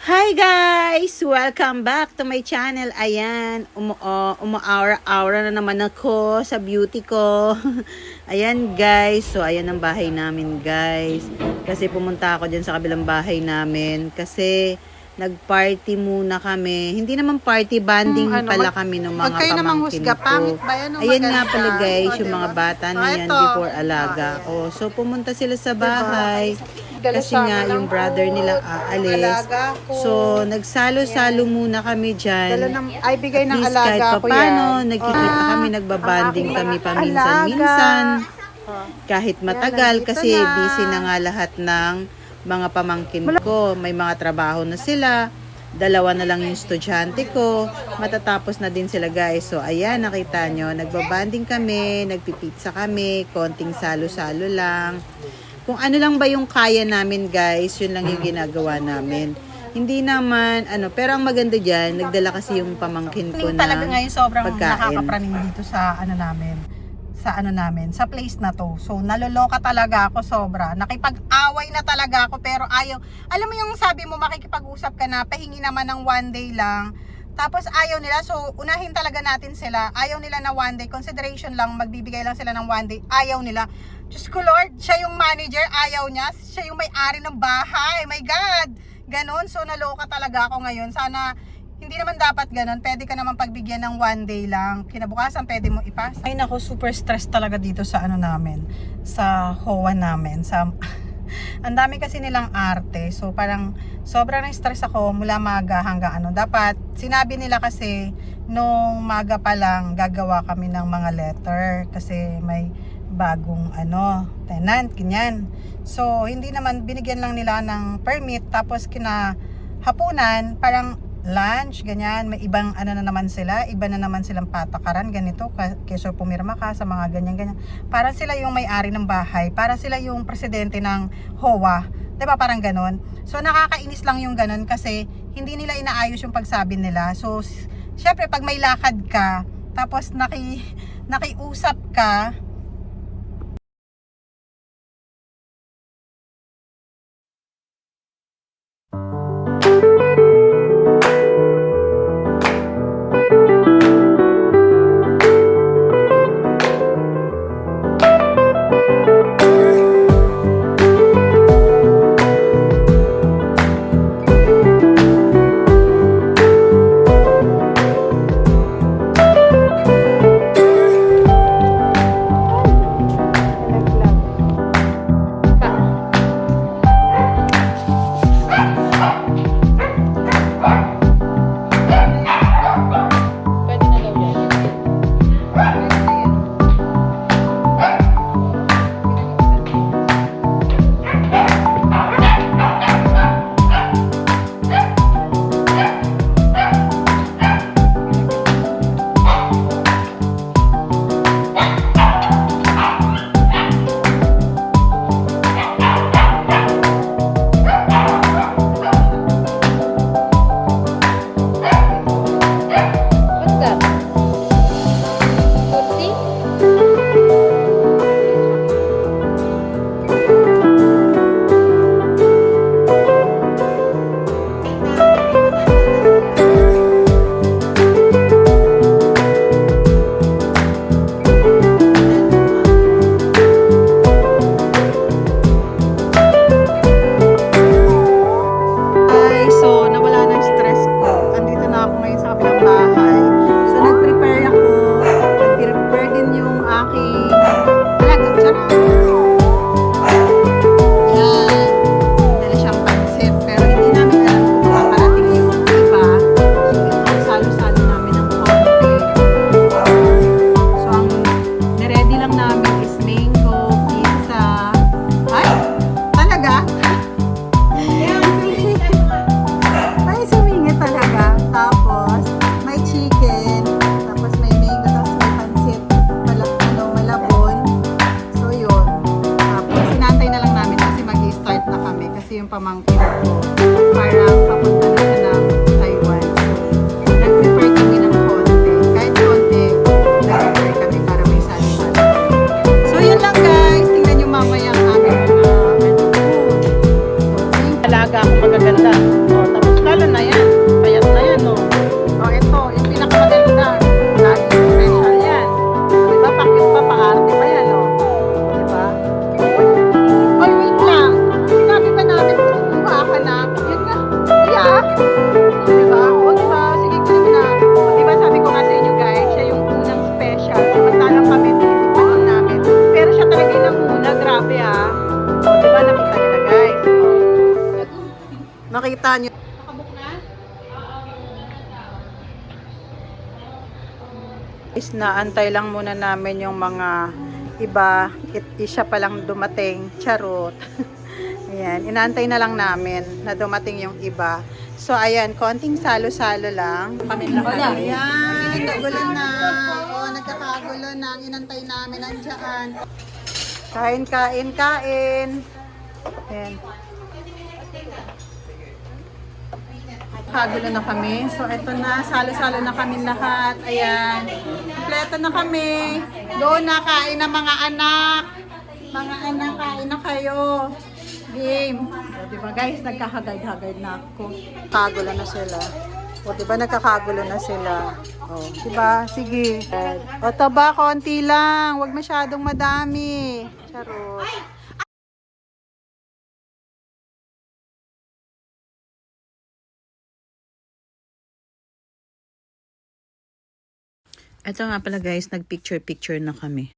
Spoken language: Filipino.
Hi guys! Welcome back to my channel. Ayan, umu-aura-aura na naman ako sa beauty ko. Ayan guys, so ayan ang bahay namin guys. Kasi pumunta ako dyan sa kabilang bahay namin. Kasi nag-party muna kami. Hindi naman party, banding pala kami ng mga pamangkin ko. Ayan nga pala guys, yung mga bata na yan before alaga. So pumunta sila sa bahay. Kasi nga yung brother nila aalis. So nagsalo-salo muna kami dyan. Ay, bigay ng At least alaga kahit ko papano, yan. nagkikita kami, nagbabanding kami paminsan-minsan. Kahit matagal kasi busy na nga lahat ng mga pamangkin ko. May mga trabaho na sila. Dalawa na lang yung estudyante ko. Matatapos na din sila guys. So ayan, nakita nyo, nagbabanding kami, nagpipizza kami, konting salo-salo lang. Kung ano lang ba yung kaya namin guys, yun lang yung ginagawa namin. Hindi naman, pero ang maganda dyan, nagdala kasi yung pamangkin ko na talaga ngayon sobrang pagkain. nakakapraning dito sa sa place na to. So naloloka talaga ako sobra. Nakipag-away na talaga ako pero ayaw. Alam mo yung sabi mo makikipag-usap ka na, pahingi naman ng one day lang. Tapos ayaw nila, so unahin talaga natin sila. Ayaw nila na one day, consideration lang, magbibigay lang sila ng one day. Ayaw nila. Diyos ko Lord, siya yung manager, ayaw niya. Siya yung may-ari ng bahay. My God! Ganon, so naloka talaga ako ngayon. Sana, hindi naman dapat ganon. Pwede ka naman pagbigyan ng one day lang. Kinabukasan, pwede mo ipas. Ay nako, super stress talaga dito sa namin. Sa HOA namin. Ang dami kasi nilang arte. So parang sobrang na-stress ako mula maga hanggang Dapat sinabi nila kasi nung maga pa lang gagawa kami ng mga letter kasi may bagong tenant, ganyan. So hindi naman, binigyan lang nila ng permit, tapos kinahapunan parang lunch, ganyan, may ibang na naman sila, iba na naman silang patakaran, ganito, keso pumirma ka sa mga ganyan. Para sila yung may-ari ng bahay, para sila yung presidente ng HOA, 'di ba, parang ganon. So nakakainis lang yung ganon kasi hindi nila inaayos yung pagsabi nila. So syempre pag may lakad ka, tapos nakiusap ka, pamangkin ko. Parang papunta na siya ng Taiwan. So, nag-prepare kami ng konti. Kahit konti, nag-prepare kami para may sali-sali. So, yun lang guys. Tingnan nyo mamaya ang aming food. So, alaga ako magaganda. Tapos Makita nyo. Nakabuk na? Guys, naantay lang muna namin yung mga iba. Siya palang dumating. Charot. Ayan, inaantay na lang namin na dumating yung iba. So, ayan, konting salo-salo lang. Kami lahat. Ayan, nagulo na. O, nagkakagulo na. Ang inantay namin nandiyan. Kain, kain, kain. Ayan. Kagulo na kami. So, eto na. Salo-salo na kami lahat. Ayan. Kompleto na kami. Doon na, kain na mga anak. Mga anak, kain na kayo. Game. O, diba guys, nagkakagad-hagad na ako. Kagulo na sila. O, diba nagkakagulo na sila. O, diba? Sige. O, taba, konti lang. Huwag masyadong madami. Charot. Ito nga pala guys, nagpicture-picture na kami.